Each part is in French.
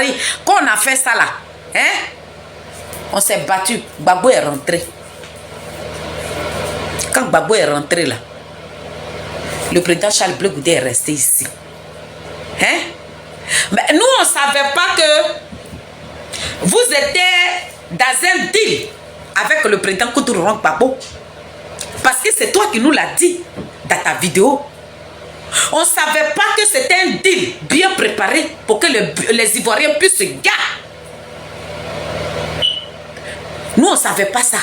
Paris, quand on a fait ça là, hein, on s'est battu. Gbagbo est rentré. Quand Gbagbo est rentré là, le président Charles Blé Goudé est resté ici. Hein? Mais nous, on ne savait pas que vous étiez dans un deal avec le président Koutourou Gbagbo. Parce que c'est toi qui nous l'as dit dans ta vidéo. On ne savait pas que c'était un deal bien préparé pour que les Ivoiriens puissent se garer. Nous, on ne savait pas ça.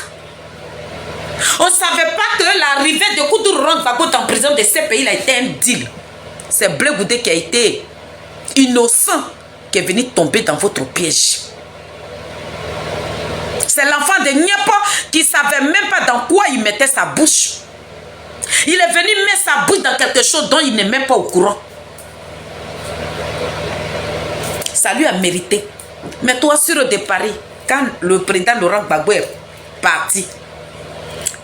On ne savait pas que l'arrivée de Koutourou Gbagbo en prison de ces pays a été un deal. C'est Blé Goudé qui a été innocent qui est venu tomber dans votre piège. C'est l'enfant de Niapo qui ne savait même pas dans quoi il mettait sa bouche. Il est venu mettre sa bouche dans quelque chose dont il n'est même pas au courant. Ça lui a mérité. Mais toi, sur de Paris, quand le président Laurent Gbagbo est parti,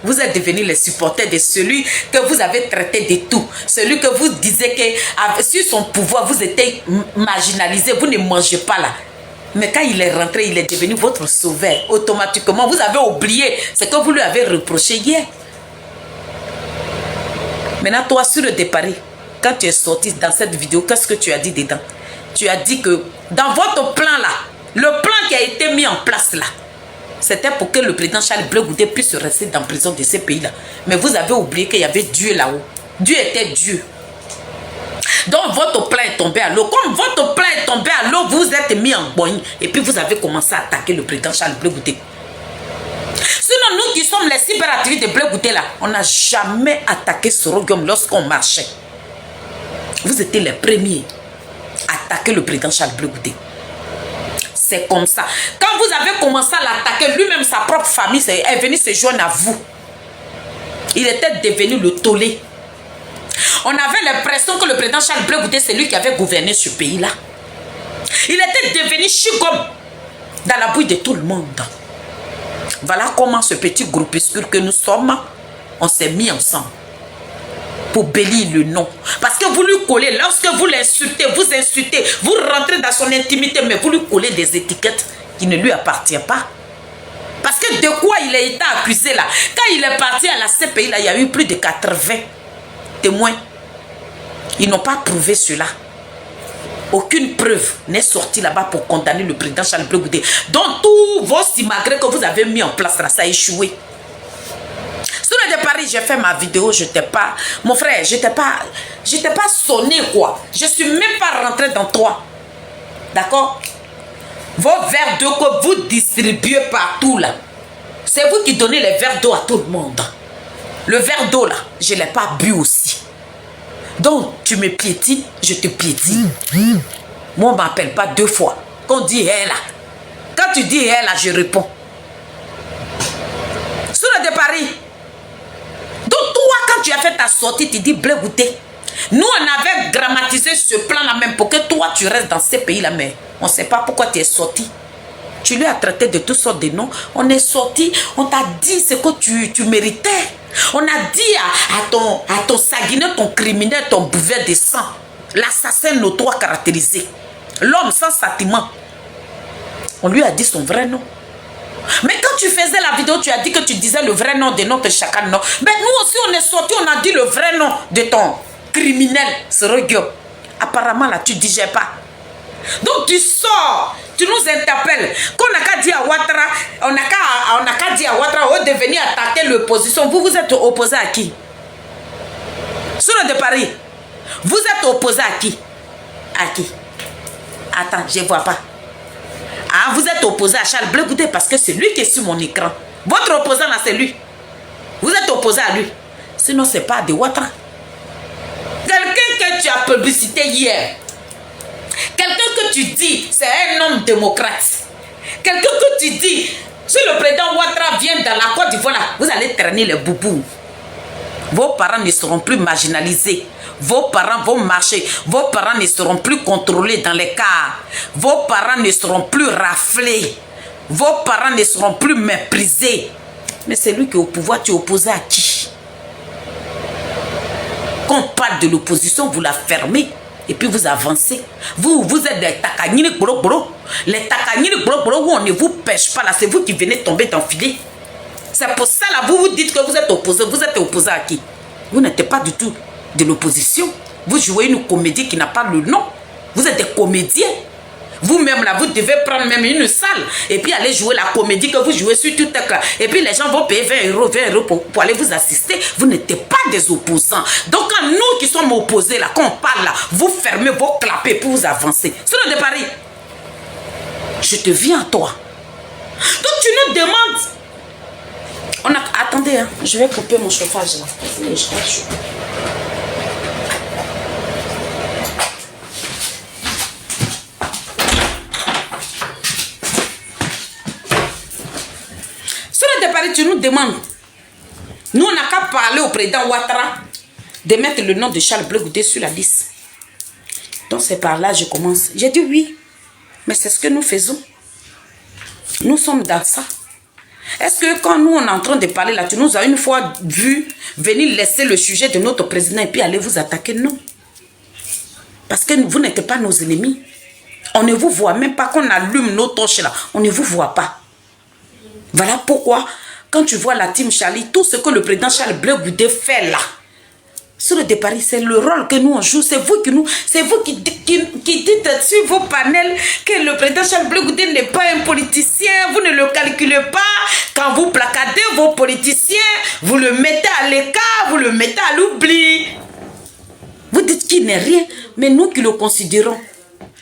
vous êtes devenus les supporters de celui que vous avez traité de tout. Celui que vous disiez que sur son pouvoir, vous étiez marginalisé, vous ne mangez pas là. Mais quand il est rentré, il est devenu votre sauveur. Automatiquement, vous avez oublié ce que vous lui avez reproché hier. Maintenant, toi, sur le départ, quand tu es sorti dans cette vidéo, qu'est-ce que tu as dit dedans? Tu as dit que dans votre plan là, le plan qui a été mis en place là, c'était pour que le président Charles Blé Goudé puisse rester dans la prison de ces pays-là. Mais vous avez oublié qu'il y avait Dieu là-haut. Dieu était Dieu. Donc votre plan est tombé à l'eau. Comme votre plan est tombé à l'eau, vous êtes mis en boigne. Et puis vous avez commencé à attaquer le président Charles Blé Goudé. Sinon, nous qui sommes les cyberactivistes de Blé Goudé là, on n'a jamais attaqué Sorogium lorsqu'on marchait. Vous étiez les premiers à attaquer le président Charles Blé Goudé. C'est comme ça. Quand vous avez commencé à l'attaquer, lui-même, sa propre famille est venue se joindre à vous. Il était devenu le tollé. On avait l'impression que le président Charles Blé Goudé, c'est lui qui avait gouverné ce pays-là. Il était devenu chigom dans la bouille de tout le monde. Voilà comment ce petit groupuscule que nous sommes, on s'est mis ensemble pour bélir le nom. Parce que vous lui collez, lorsque vous l'insultez, vous rentrez dans son intimité, mais vous lui collez des étiquettes qui ne lui appartiennent pas. Parce que de quoi il a été accusé là? Quand il est parti à la CPI, là, il y a eu plus de 80 témoins. Ils n'ont pas prouvé cela. Aucune preuve n'est sortie là-bas pour condamner le président Charles Blé Goudé. Donc tous vos simagrées que vous avez mis en place là, ça a échoué. Sur le départ, j'ai fait ma vidéo, je n'étais pas... Mon frère, je n'étais pas sonné quoi. Je ne suis même pas rentré dans toi. D'accord? Vos verres d'eau que vous distribuez partout là, c'est vous qui donnez les verres d'eau à tout le monde. Le verre d'eau là, je ne l'ai pas bu aussi. Donc, tu me piétines, je te piétine. Moi, on ne m'appelle pas deux fois. Quand on dit elle là, quand tu dis elle là, je réponds. Sur le départ, donc toi, quand tu as fait ta sortie, tu dis Blé Goudé. Nous, on avait grammatisé ce plan-là même pour que toi, tu restes dans ces pays-là, mais on ne sait pas pourquoi tu es sorti. Tu lui as traité de toutes sortes de noms. On est sorti, on t'a dit ce que tu méritais. On a dit à ton sanguinaire, ton criminel, ton buveur de sang, l'assassin notoire caractérisé, l'homme sans sentiment. On lui a dit son vrai nom. Mais quand tu faisais la vidéo, tu as dit que tu disais le vrai nom de notre chacal, non. Mais nous aussi, on est sorti, on a dit le vrai nom de ton criminel, Sorogium. Apparemment, là, tu ne digères pas. Donc, tu sors, tu nous interpelles. Qu'on n'a qu'à dire à Ouattara, on n'a qu'à dire à Ouattara de venir attaquer l'opposition. Vous, vous êtes opposé à qui? Sur le de Paris, vous êtes opposé à qui? À qui? Attends, je ne vois pas. Ah, vous êtes opposé à Charles Blé Goudé parce que c'est lui qui est sur mon écran. Votre opposant là, c'est lui. Vous êtes opposé à lui. Sinon, ce n'est pas de Ouattara. Quelqu'un que tu as publicité hier. Quelqu'un que tu dis, c'est un homme démocrate. Quelqu'un que tu dis, si le président Ouattara vient dans la Côte d'Ivoire, vous allez traîner les boubous. Vos parents ne seront plus marginalisés. Vos parents vont marcher. Vos parents ne seront plus contrôlés dans les cars. Vos parents ne seront plus raflés. Vos parents ne seront plus méprisés. Mais c'est lui qui est au pouvoir, tu es opposé à qui? Quand on parle de l'opposition, vous la fermez. Et puis vous avancez. Vous êtes des takanyini bro. Les takanyini bro où on ne vous pêche pas là. C'est vous qui venez tomber dans le filet. C'est pour ça là, vous dites que vous êtes opposé. Vous êtes opposé à qui? Vous n'êtes pas du tout de l'opposition. Vous jouez une comédie qui n'a pas le nom. Vous êtes des comédiens. Vous-même là, vous devez prendre même une salle et puis aller jouer la comédie que vous jouez sur tout écran. Et puis les gens vont payer 20 € pour aller vous assister. Vous n'êtes pas des opposants. Donc quand nous qui sommes opposés là, quand on parle là, vous fermez vos clapets pour vous avancer. Sur le de Paris, je te viens à toi. Donc tu nous demandes. Attendez, hein, je vais couper mon chauffage là. Tu nous demandes. Nous, on n'a qu'à parler au président Ouattara de mettre le nom de Charles Blé Goudé sur la liste. Donc c'est par là que je commence. J'ai dit oui, mais c'est ce que nous faisons. Nous sommes dans ça. Est-ce que quand nous, on est en train de parler là, tu nous as une fois vu venir laisser le sujet de notre président et puis aller vous attaquer? Non. Parce que vous n'êtes pas nos ennemis. On ne vous voit même pas qu'on allume nos torches là. On ne vous voit pas. Voilà pourquoi, quand tu vois la team Charlie, tout ce que le président Charles Blé Goudé fait là, sur le départ, c'est le rôle que nous on joue. C'est vous qui dites sur vos panels que le président Charles Blé Goudé n'est pas un politicien. Vous ne le calculez pas. Quand vous placardez vos politiciens, vous le mettez à l'écart, vous le mettez à l'oubli. Vous dites qu'il n'est rien, mais nous qui le considérons,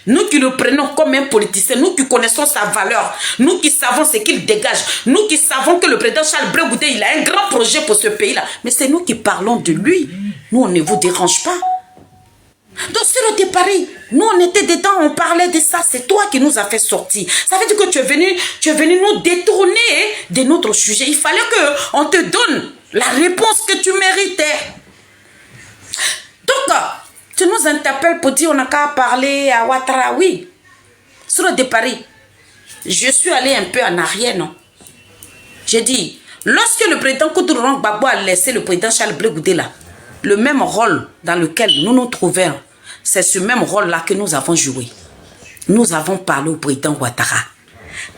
nous qui le prenons comme un politicien, nous qui connaissons sa valeur, nous qui savons ce qu'il dégage, nous qui savons que le président Charles Blé Goudé, il a un grand projet pour ce pays-là. Mais c'est nous qui parlons de lui. Nous, on ne vous dérange pas. Donc, sur le départ, nous, on était dedans, on parlait de ça. C'est toi qui nous as fait sortir. Ça veut dire que tu es venu nous détourner de notre sujet. Il fallait qu'on te donne la réponse que tu méritais. Donc, tu nous interpelles pour dire on n'a qu'à parler à Ouattara. Oui. Sur le départ, je suis allé un peu en arrière, non? J'ai dit, lorsque le président Koutourou Gbagbo a laissé le président Charles Blé Goudé là, le même rôle dans lequel nous nous trouvions, c'est ce même rôle-là que nous avons joué. Nous avons parlé au président Ouattara.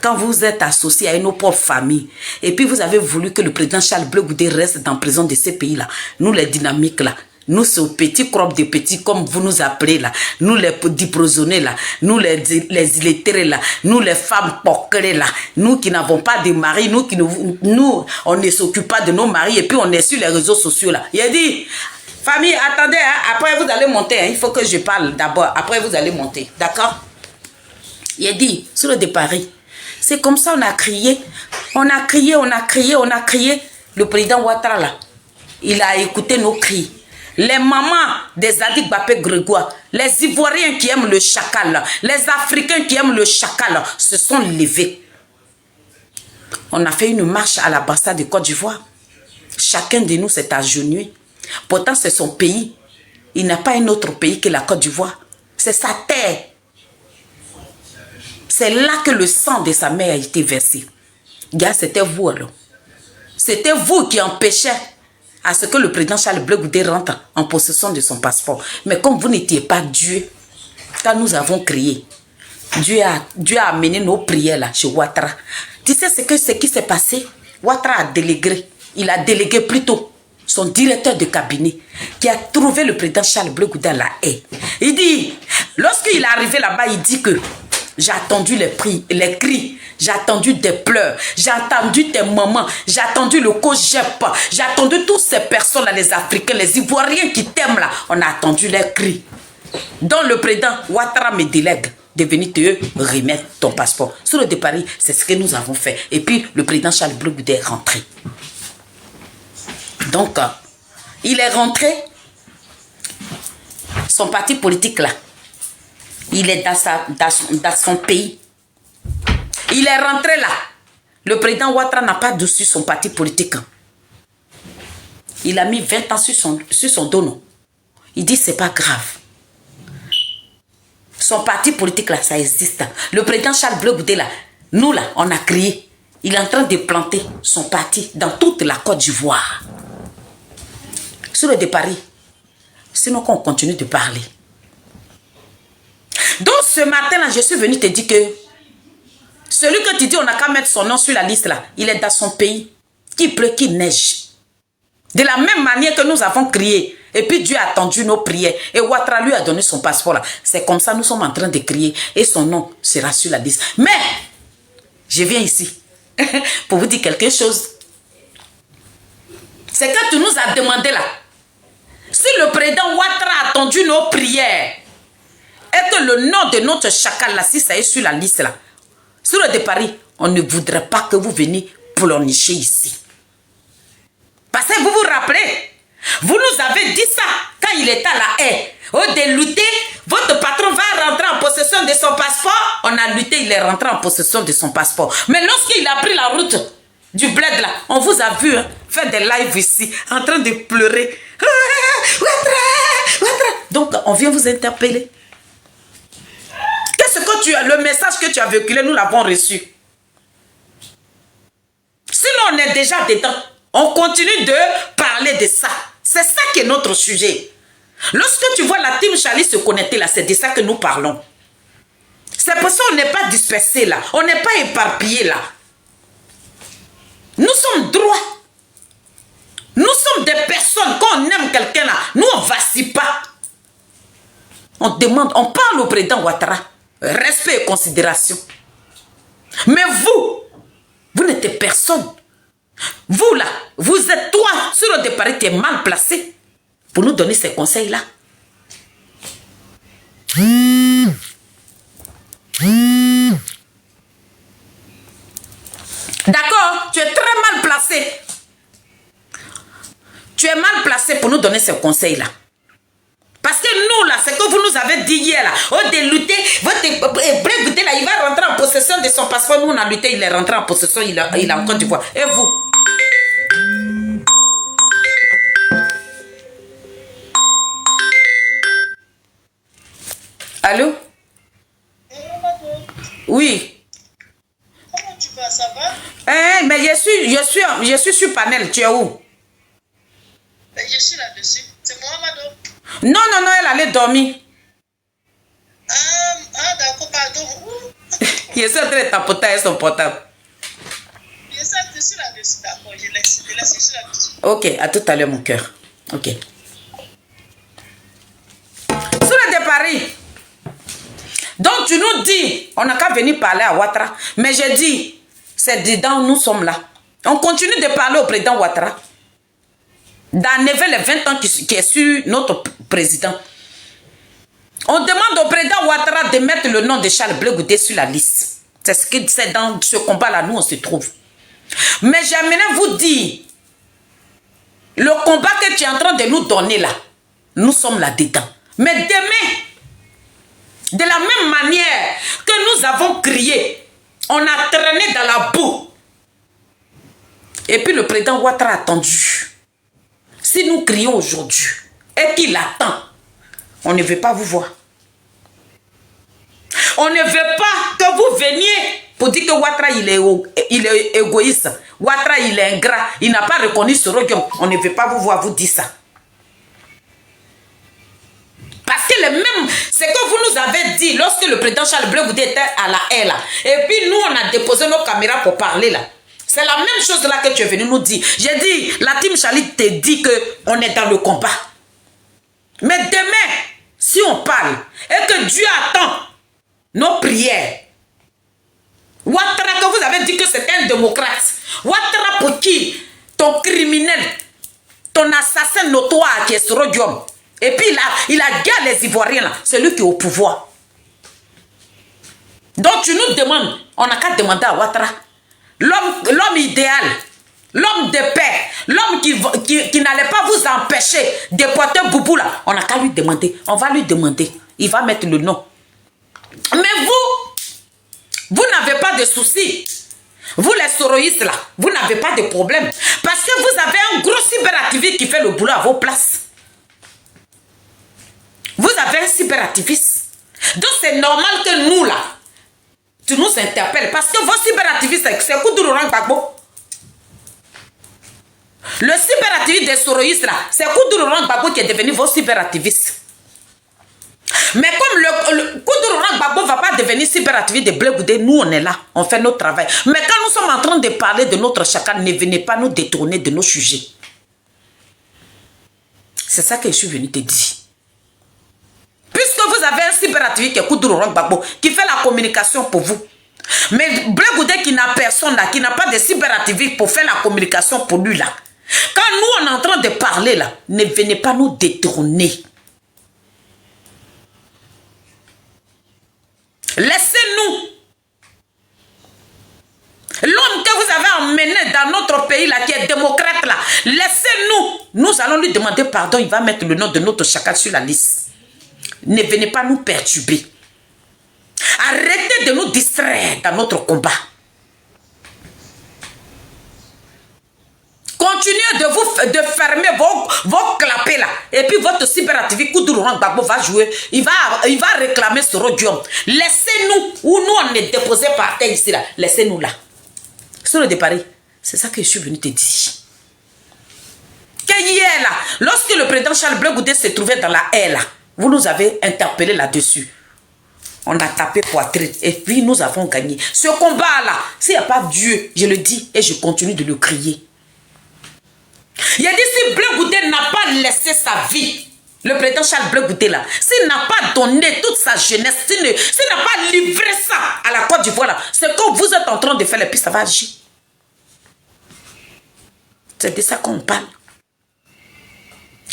Quand vous êtes associé à une propre famille, et puis vous avez voulu que le président Charles Blé Goudé reste dans la prison de ces pays-là, nous les dynamiques là, nous, ce petit crop de petits, comme vous nous appelez là, nous les petits prisonniers là, nous les illettrés là, nous les femmes porquerées là, nous qui n'avons pas de mari, nous, on ne s'occupe pas de nos maris et puis on est sur les réseaux sociaux là. Il a dit, famille, attendez, hein, après vous allez monter, hein, il faut que je parle d'abord, après vous allez monter, d'accord? Il a dit, sur le départ, c'est comme ça on a crié, le président Ouattara là, il a écouté nos cris. Les mamans des Adik Bapé Grégoire, les Ivoiriens qui aiment le chacal, les Africains qui aiment le chacal, se sont levés. On a fait une marche à l'ambassade de Côte d'Ivoire. Chacun de nous s'est agenouillé. Pourtant, c'est son pays. Il n'a pas un autre pays que la Côte d'Ivoire. C'est sa terre. C'est là que le sang de sa mère a été versé. Gars, c'était vous alors. C'était vous qui empêchez à ce que le président Charles Blé Goudé rentre en possession de son passeport. Mais comme vous n'étiez pas Dieu, quand nous avons crié, Dieu a amené nos prières là chez Ouattara. Tu sais ce qui s'est passé? Ouattara a délégué, il a délégué plutôt son directeur de cabinet qui a trouvé le président Charles Blé Goudé à la haie. Il dit, lorsqu'il est arrivé là-bas, il dit que j'ai attendu les cris, j'ai attendu des pleurs, j'ai attendu tes mamans, j'ai attendu le COGEP, j'ai attendu toutes ces personnes-là, les Africains, les Ivoiriens qui t'aiment là, on a attendu leurs cris. Donc le président Ouattara me délègue de venir te remettre ton passeport. Sur le départ, c'est ce que nous avons fait. Et puis le président Charles Blé Goudé est rentré. Donc, il est rentré, son parti politique là, il est dans son pays. Il est rentré là. Le président Ouattara n'a pas dessus son parti politique. Il a mis 20 ans sur son dos. Non. Il dit c'est pas grave. Son parti politique là, ça existe. Le président Charles Blé Goudé là, nous là, on a crié. Il est en train de planter son parti dans toute la Côte d'Ivoire. Sur le départ, sinon qu'on continue de parler. Donc ce matin-là, je suis venu te dire que celui que tu dis on n'a qu'à mettre son nom sur la liste là, il est dans son pays. Qu'il pleut, qu'il neige. De la même manière que nous avons crié, et puis Dieu a attendu nos prières, et Ouattara lui a donné son passeport là. C'est comme ça nous sommes en train de crier, et son nom sera sur la liste. Mais, je viens ici pour vous dire quelque chose. C'est que tu nous as demandé là, si le président Ouattara a attendu nos prières, et que le nom de notre chacal là, si ça est sur la liste là, sur le de Paris, on ne voudrait pas que vous veniez pleurnicher ici. Parce que vous vous rappelez, vous nous avez dit ça quand il était à la haie. Au déluté, votre patron va rentrer en possession de son passeport. On a lutté, il est rentré en possession de son passeport. Mais lorsqu'il a pris la route du bled là, on vous a vu faire des lives ici, en train de pleurer. Donc, on vient vous interpeller. Qu'est-ce que tu as, le message que tu as véhiculé, nous l'avons reçu. Sinon, on est déjà dedans. On continue de parler de ça. C'est ça qui est notre sujet. Lorsque tu vois la team Charlie se connecter là, c'est de ça que nous parlons. C'est pour ça qu'on n'est pas dispersé là. On n'est pas éparpillé là. Nous sommes droits. Nous sommes des personnes. Quand on aime quelqu'un là, nous on ne vacille pas. On demande, on parle au président Ouattara. Respect et considération. Mais vous n'êtes personne. Vous là, vous êtes toi, sur le départ, tu es mal placé pour nous donner ces conseils-là. D'accord, tu es très mal placé. Tu es mal placé pour nous donner ces conseils-là. Parce que nous, là, c'est que vous nous avez dit hier, là, au déluté, votre goûter, là, il va rentrer en possession de son passeport. Nous, on a lutté, il est rentré en possession, il est en Côte d'Ivoire. Et vous? Allô? Oui. Comment tu vas, ça va? Mais je suis sur panel, tu es où? Je suis là-dessus. C'est Mohamed. Non, elle allait dormir. Ah d'accord, pardon. Je suis en train de tapoter avec son portable. Je suis là-dessus, d'accord, je laisse, je suis là-dessus. Ok, à tout à l'heure, mon cœur. Ok. Sur le de Paris. Donc, tu nous dis, on n'a qu'à venir parler à Ouattara. Mais j'ai dit, c'est dedans, nous sommes là. On continue de parler au président Ouattara. D'enlever les 20 ans qui est sur notre président. On demande au président Ouattara de mettre le nom de Charles Blé Goudé sur la liste. C'est dans ce combat-là, nous, on se trouve. Mais j'aimerais vous dire, le combat que tu es en train de nous donner là, nous sommes là-dedans. Mais demain, de la même manière que nous avons crié, on a traîné dans la boue. Et puis le président Ouattara a attendu. Si nous crions aujourd'hui et qu'il attend, on ne veut pas vous voir. On ne veut pas que vous veniez pour dire que Ouattara il est égoïste. Ouattara il est ingrat. Il n'a pas reconnu ce royaume. On ne veut pas vous voir vous dire ça. Parce que c'est que vous nous avez dit lorsque le président Charles Blé Goudé était à la haie là. Et puis nous on a déposé nos caméras pour parler là. C'est la même chose là que tu es venu nous dire. J'ai dit, la team Charlie te dit qu'on est dans le combat. Mais demain, si on parle et que Dieu attend nos prières, Ouattara que vous avez dit que c'était un démocrate, Ouattara pour qui ton criminel, ton assassin notoire qui est sur Rhodium, et puis il a gagné les Ivoiriens là, c'est lui qui est au pouvoir. Donc tu nous demandes, on n'a qu'à demander à Ouattara. L'homme idéal, l'homme de paix, l'homme qui n'allait pas vous empêcher de porter Boubou là, on n'a qu'à lui demander. On va lui demander. Il va mettre le nom. Mais vous n'avez pas de soucis. Vous les soroïstes là, vous n'avez pas de problème. Parce que vous avez un gros cyberactiviste qui fait le boulot à vos places. Vous avez un cyberactiviste. Donc c'est normal que nous là, tu nous interpelles parce que vos cyberactivistes, c'est Koudoulou Laurent Gbagbo. Le cyberactiviste des soroïstes là, c'est Koudoulou Laurent Gbagbo qui est devenu vos cyberactivistes. Mais comme le Koudou Laurent Gbagbo ne va pas devenir cyberactiviste de Blé Goudé, nous on est là, on fait notre travail. Mais quand nous sommes en train de parler de notre chacun, ne venez pas nous détourner de nos sujets. C'est ça que je suis venu te dire. Puisque vous avez un cyberactiviste qui est Koudou Laurent Gbagbo, qui fait la communication pour vous. Mais Blé Goudé qui n'a personne là, qui n'a pas de cyberactiviste pour faire la communication pour lui là. Quand nous on est en train de parler là, ne venez pas nous détourner. Laissez-nous. L'homme que vous avez emmené dans notre pays là, qui est démocrate là, laissez-nous. Nous allons lui demander pardon, il va mettre le nom de notre chacun sur la liste. Ne venez pas nous perturber. Arrêtez de nous distraire dans notre combat. Continuez de fermer vos clapets là. Et puis votre cyberactiviste Koudou Laurent Gbagbo va jouer. Il va réclamer ce rodium. Laissez-nous, où nous on est déposé par terre ici là. Laissez-nous là. Sur le départ, c'est ça que je suis venu te dire. Que hier là, lorsque le président Charles Blé Goudé se trouvait dans la haie là, vous nous avez interpellé là-dessus. On a tapé poitrine et puis nous avons gagné. Ce combat-là, s'il n'y a pas Dieu, je le dis et je continue de le crier. Il a dit si Blé Goudé n'a pas laissé sa vie, le président Charles Blé Goudé là, s'il n'a pas donné toute sa jeunesse, s'il n'a pas livré ça à la Côte d'Ivoire là, ce que vous êtes en train de faire, et puis ça va agir. C'est de ça qu'on parle.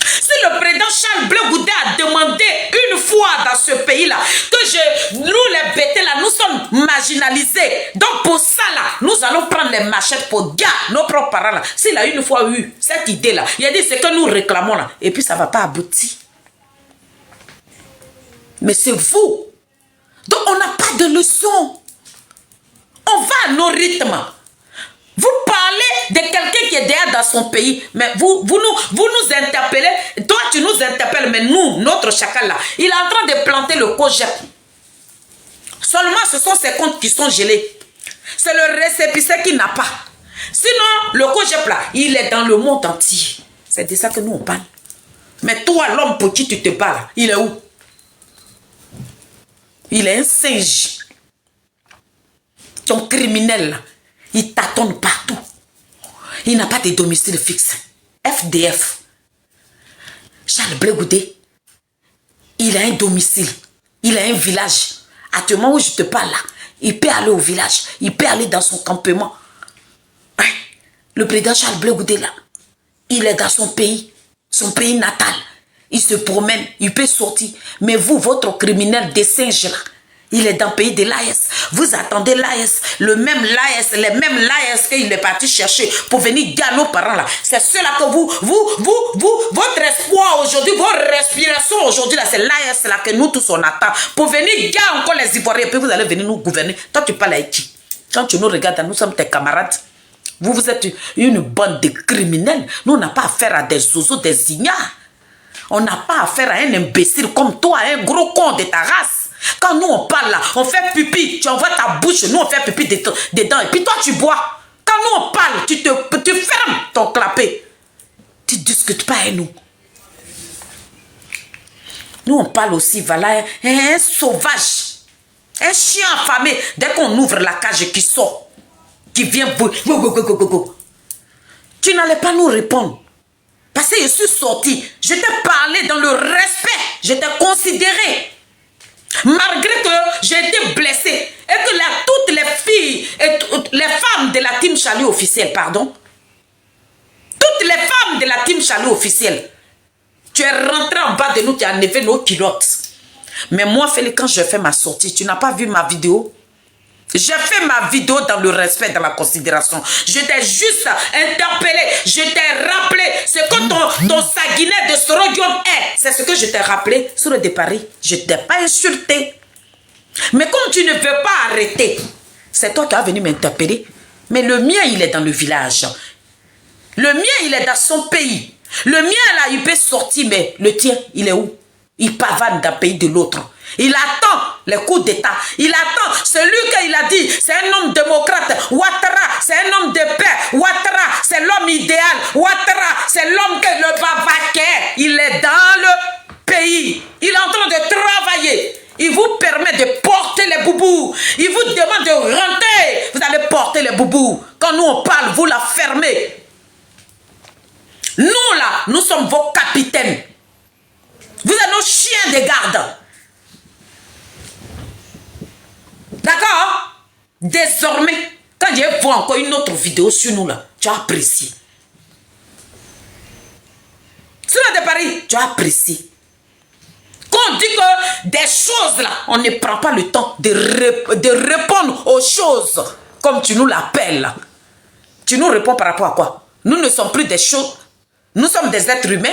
Si le président Charles Blé Goudé a demandé une fois dans ce pays-là que nous les bêtés là, nous sommes marginalisés. Donc pour ça là, nous allons prendre les machettes pour garder nos propres parents là. S'il a une fois eu cette idée-là, il a dit c'est que nous réclamons là. Et puis ça ne va pas aboutir. Mais c'est vous. Donc on n'a pas de leçon. On va à nos rythmes. Vous parlez de quelqu'un qui est derrière dans son pays, mais vous nous interpellez, toi tu nous interpelles, mais nous, notre chacal là, il est en train de planter le COGEP. Seulement ce sont ses comptes qui sont gelés. C'est le récépissé qui n'a pas. Sinon, le COGEP là, il est dans le monde entier. C'est de ça que nous on parle. Mais toi, l'homme pour qui tu te bats là, il est où? Il est un singe. Ton criminel là. Il tâtonne partout. Il n'a pas de domicile fixe. FDF. Charles Blé Goudé, il a un domicile. Il a un village. Actuellement où je te parle là, il peut aller au village. Il peut aller dans son campement. Hein? Le président Charles Blé Goudé là, il est dans son pays natal. Il se promène, il peut sortir. Mais vous, votre criminel des singes là, il est dans le pays de l'AS. Vous attendez l'AS, le même l'AS, les mêmes l'AS qu'il est parti chercher pour venir gagner nos parents là. C'est cela que votre espoir aujourd'hui, votre respiration aujourd'hui là, c'est l'AS là que nous tous on attend pour venir gagner encore les Ivoiriens. Et puis vous allez venir nous gouverner. Toi tu parles avec qui? Quand tu nous regardes, nous sommes tes camarades. Vous êtes une bande de criminels. Nous on n'a pas affaire à des zozos, des ignares. On n'a pas affaire à un imbécile comme toi, un gros con de ta race. Quand nous on parle là, on fait pipi, tu envoies ta bouche, nous on fait pipi dedans, et puis toi tu bois. Quand nous on parle, tu fermes ton clapet. Tu ne discutes pas avec nous. Nous on parle aussi, voilà, un sauvage, un chien affamé. Dès qu'on ouvre la cage qui sort, qui vient, tu n'allais pas nous répondre. Parce que je suis sorti, je t'ai parlé dans le respect, je t'ai considéré. Malgré que j'ai été blessée et que toutes les filles et les femmes de la team Chalut officielle, pardon, toutes les femmes de la team Chalut officielle, tu es rentré en bas de nous, tu as enlevé nos culottes. Mais moi, Félix, quand je fais ma sortie, tu n'as pas vu ma vidéo? J'ai fait ma vidéo dans le respect, dans la considération. Je t'ai juste interpellé, je t'ai rappelé ce que ton sanguinaire de Sorodium est. C'est ce que je t'ai rappelé sur le départ. Je ne t'ai pas insulté. Mais comme tu ne veux pas arrêter, c'est toi qui as venu m'interpeller. Mais le mien, il est dans le village. Le mien, il est dans son pays. Le mien, là, il peut sortir, mais le tien, il est où? Il pavane d'un pays de l'autre. Il attend les coups d'État. Il attend celui qu'il a dit, c'est un homme démocrate. Ouattara, c'est un homme de paix. Ouattara, c'est l'homme idéal. Ouattara, c'est l'homme que le Babaké. Il est dans le pays. Il est en train de travailler. vidéo, rentrez. Vous allez porter les boubous. Quand nous on parle, vous la fermez. Nous là, nous sommes vos capitaines. Vous êtes nos chiens de garde. D'accord? Désormais, quand je vois encore une autre vidéo sur nous là, tu apprécies. Sur la de Paris, tu apprécies. Quand on dit que des choses là, on ne prend pas le temps de répondre aux choses comme tu nous l'appelles. Tu nous réponds par rapport à quoi? Nous ne sommes plus des choses. Nous sommes des êtres humains.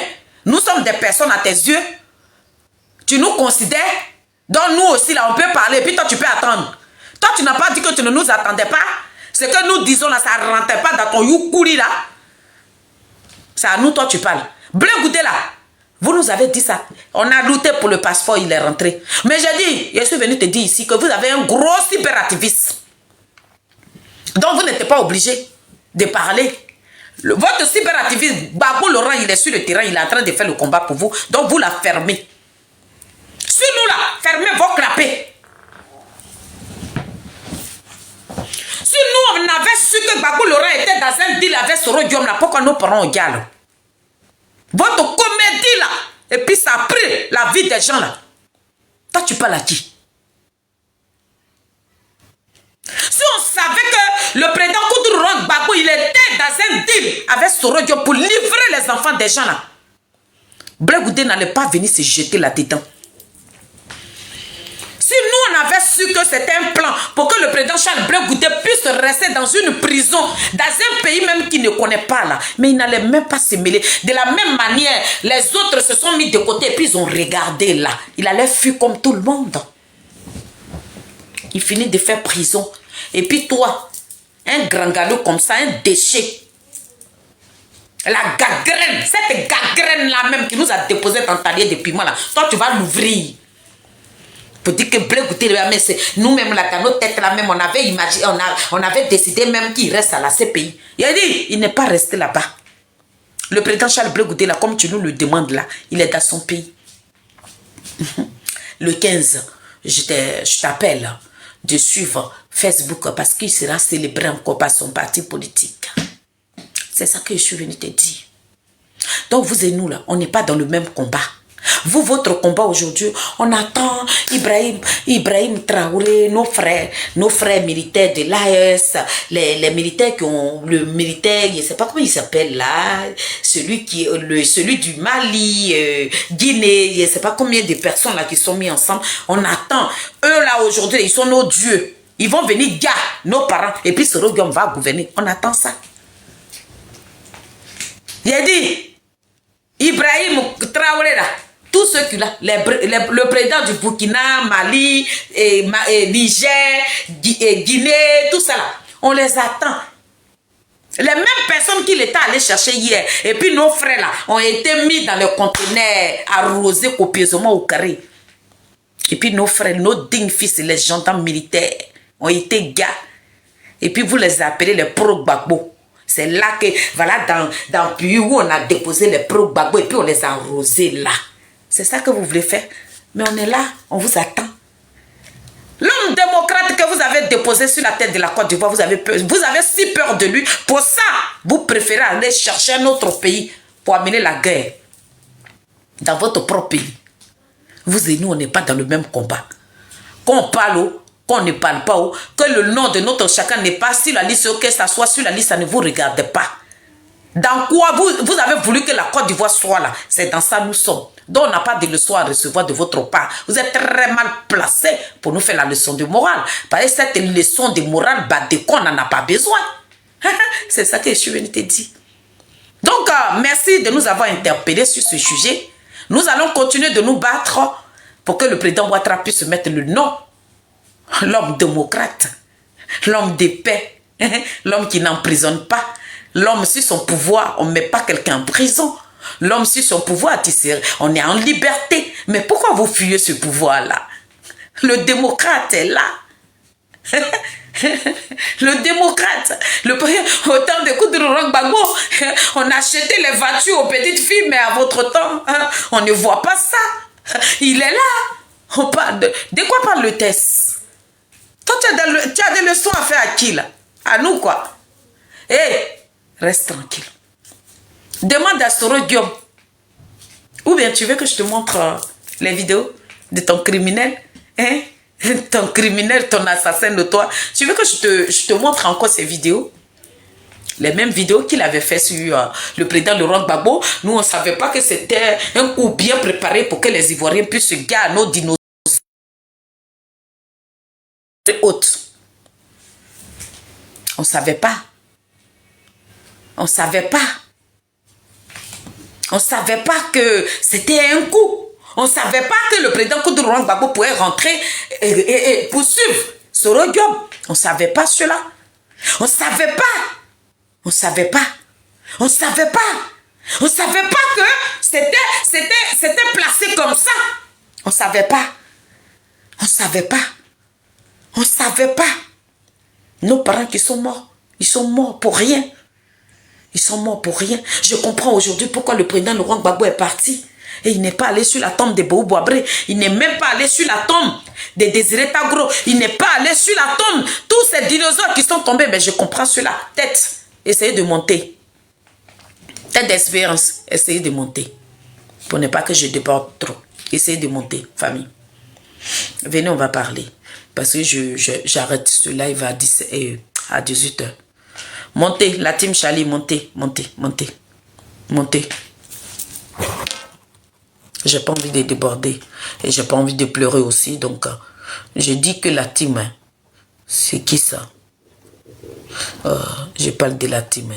Nous sommes des personnes à tes yeux. Tu nous considères. Donc nous aussi là, on peut parler. Et puis toi, tu peux attendre. Toi, tu n'as pas dit que tu ne nous attendais pas. Ce que nous disons là, ça ne rentrait pas dans ton youkuri là. C'est à nous, toi, tu parles. Bleu goûté là. Vous nous avez dit ça. On a lutté pour le passeport, il est rentré. Mais j'ai dit, je suis venu te dire ici que vous avez un gros cyberactiviste. Donc vous n'êtes pas obligé de parler. Votre cyberactiviste, Babou Laurent, il est sur le terrain, il est en train de faire le combat pour vous. Donc vous la fermez. Sur nous là, fermez vos clapets. Si nous, on avait su que Babou Laurent était dans un deal avec ce rodium là, pourquoi nous parlons au diable? Votre comédie là, et puis ça a pris la vie des gens là. Toi, tu parles à qui? Si on savait que le président Koudou Babou, il était dans un deal avec ce rodium pour livrer les enfants des gens là, Bleu Goudé n'allait pas venir se jeter là-dedans. Si nous, on avait su que c'était un plan pour que le président Charles Bleu Goudé puisse rester dans une prison, dans un pays même qu'il ne connaît pas là, mais il n'allait même pas se mêler. De la même manière, les autres se sont mis de côté et puis ils ont regardé là. Il allait fuir comme tout le monde. Il finit de faire prison. Et puis toi, un grand galop comme ça, un déchet. La gangrène, cette gangrène là même qui nous a déposé dans ta liée de piment là, toi tu vas l'ouvrir. Pour dire que Bleu Goûté, nous-mêmes là, dans notre tête là même, on avait imaginé, on avait décidé même qu'il reste à la CPI. Il a dit, il n'est pas resté là-bas. Le président Charles Bleu Goûté là, comme tu nous le demandes là, il est dans son pays. Le 15, je t'appelle de suivre Facebook parce qu'il sera célébré encore par son parti politique. C'est ça que je suis venu te dire. Donc vous et nous là, on n'est pas dans le même combat. Vous, votre combat aujourd'hui, on attend Ibrahim Traoré, nos frères militaires de l'AES, les militaires qui ont, le militaire, je ne sais pas comment il s'appelle là, celui du Mali, Guinée, je ne sais pas combien de personnes là qui sont mis ensemble. On attend. Eux là aujourd'hui, ils sont nos dieux. Ils vont venir nos parents, et puis ce royaume va gouverner. On attend ça. Il a dit, Ibrahim Traoré là, tous ceux qui là, le président du Burkina, Mali, Niger, Guinée, tout ça là, on les attend. Les mêmes personnes qu'il était allé chercher hier, et puis nos frères là, ont été mis dans le conteneur, arrosés copieusement au carré. Et puis nos frères, nos dignes fils, les gendarmes militaires, ont été gars. Et puis vous les appelez les pro-Gbagbo. C'est là que, voilà, dans le pays où on a déposé les pro-Gbagbo, et puis on les a arrosés là. C'est ça que vous voulez faire. Mais on est là, on vous attend. L'homme démocrate que vous avez déposé sur la tête de la Côte d'Ivoire, vous avez si peur de lui. Pour ça, vous préférez aller chercher un autre pays pour amener la guerre dans votre propre pays. Vous et nous, on n'est pas dans le même combat. Quand on parle, qu'on ne parle pas, que le nom de notre chacun n'est pas sur la liste, que ça soit sur la liste, ça ne vous regarde pas. Dans quoi vous avez voulu que la Côte d'Ivoire soit là? C'est dans ça nous sommes. Donc on n'a pas de leçon à recevoir de votre part. Vous êtes très mal placé pour nous faire la leçon de morale. Parce que cette leçon de morale, on n'en a pas besoin. C'est ça que je suis venu te dire. Donc merci de nous avoir interpellés sur ce sujet. Nous allons continuer de nous battre pour que le président Ouattara puisse mettre le nom. L'homme démocrate, l'homme de paix, l'homme qui n'emprisonne pas. L'homme, sur son pouvoir, on ne met pas quelqu'un en prison. L'homme, sur son pouvoir, on est en liberté. Mais pourquoi vous fuyez ce pouvoir-là? Le démocrate est là. Le démocrate. Au temps de Koudou Gbagbo, on achetait les voitures aux petites filles, mais à votre temps, on ne voit pas ça. Il est là. On parle de quoi parle le test? Toi, tu as des leçons à faire à qui là? À nous quoi? Reste tranquille. Demande à Soro Guillaume. Ou bien tu veux que je te montre les vidéos de ton criminel? Hein? Ton criminel, ton assassin de toi. Tu veux que je te montre encore ces vidéos? Les mêmes vidéos qu'il avait fait sur le président Laurent Gbagbo. Nous, on ne savait pas que c'était un coup bien préparé pour que les Ivoiriens puissent se garer à nos dinosaures hautes. On ne savait pas. On ne savait pas. On ne savait pas que c'était un coup. On ne savait pas que le président Laurent Gbagbo pouvait rentrer et poursuivre Soro Diop. On ne savait pas cela. On ne savait pas. On ne savait pas. On ne savait pas. On ne savait pas que c'était placé comme ça. On ne savait pas. On ne savait pas. On ne savait pas. Nos parents qui sont morts, ils sont morts pour rien. Ils sont morts pour rien. Je comprends aujourd'hui pourquoi le président Laurent Gbagbo est parti. Et il n'est pas allé sur la tombe de Boubou Boabré. Il n'est même pas allé sur la tombe de Désiré Tagro. Il n'est pas allé sur la tombe. Tous ces dinosaures qui sont tombés. Mais je comprends cela. Tête, essayez de monter. Tête d'espérance, essayez de monter. Pour ne pas que je déborde trop. Essayez de monter, famille. Venez, on va parler. Parce que j'arrête ce live à 18h. Montez, la team Charlie, montez, montez, montez. Montez. J'ai pas envie de déborder. Et j'ai pas envie de pleurer aussi. Donc, je dis que la team, c'est qui ça? Je parle de la team.